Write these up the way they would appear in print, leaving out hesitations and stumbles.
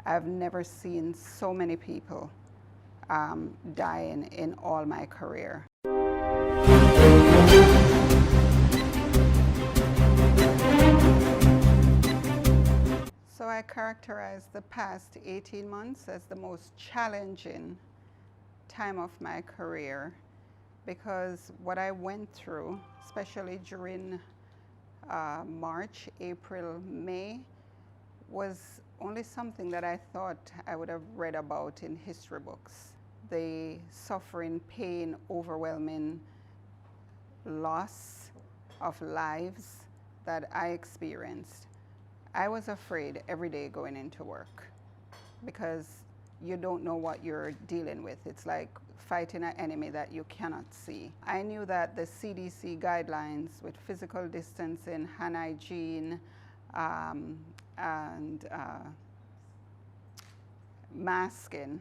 I've never seen so many people dying in all my career. So I characterize the past 18 months as the most challenging time of my career, because what I went through, especially during March, April, May, was only something that I thought I would have read about in history books. The suffering, pain, overwhelming loss of lives that I experienced. I was afraid every day going into work because you don't know what you're dealing with. It's like fighting an enemy that you cannot see. I knew that the CDC guidelines with physical distancing, hand hygiene, and masking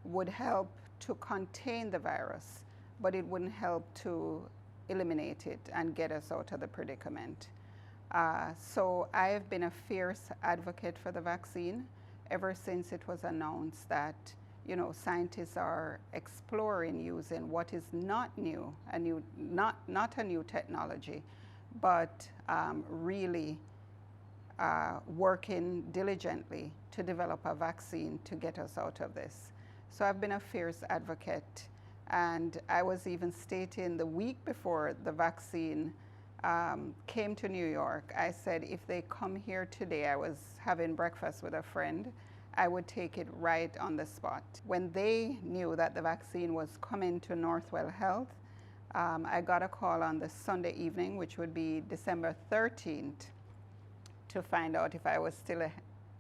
would help to contain the virus, but it wouldn't help to eliminate it and get us out of the predicament. So I have been a fierce advocate for the vaccine ever since it was announced that, scientists are exploring using what is not new, not a new technology, but really working diligently to develop a vaccine to get us out of this. So I've been a fierce advocate, and I was even stating the week before the vaccine came to New York, I said if they come here today, I was having breakfast with a friend, I would take it right on the spot. When they knew that the vaccine was coming to Northwell Health, I got a call on the Sunday evening, which would be December 13th, to find out if I was still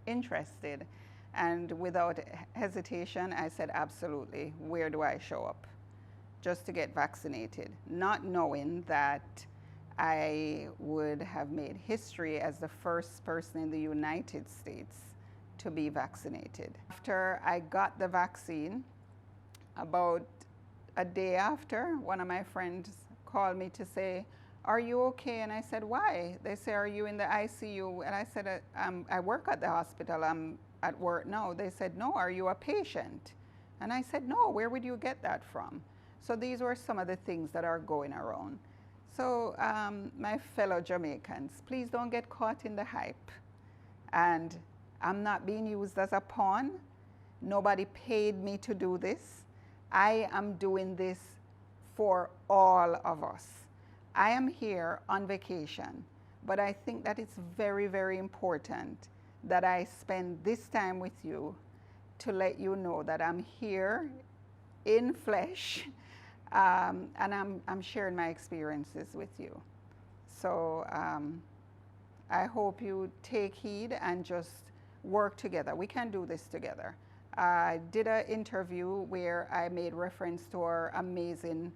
interested. And without hesitation, I said, absolutely, where do I show up? Just to get vaccinated, not knowing that I would have made history as the first person in the United States to be vaccinated. After I got the vaccine, about a day after, one of my friends called me to say, are you okay? And I said, why? They say, are you in the ICU? And I said, I work at the hospital, I'm at work now. They said, no, are you a patient? And I said, no, where would you get that from? So these were some of the things that are going around. So my fellow Jamaicans, please don't get caught in the hype. And I'm not being used as a pawn. Nobody paid me to do this. I am doing this for all of us. I am here on vacation, but I think that it's very, very important that I spend this time with you to let you know that I'm here in flesh, and I'm sharing my experiences with you. So I hope you take heed and just work together. We can do this together. I did an interview where I made reference to our amazing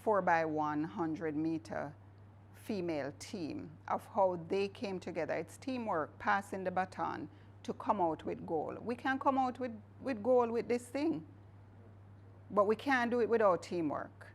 4x100 meter female team, of how they came together. It's teamwork, passing the baton to come out with gold. We can come out with gold with this thing, but we can't do it without teamwork.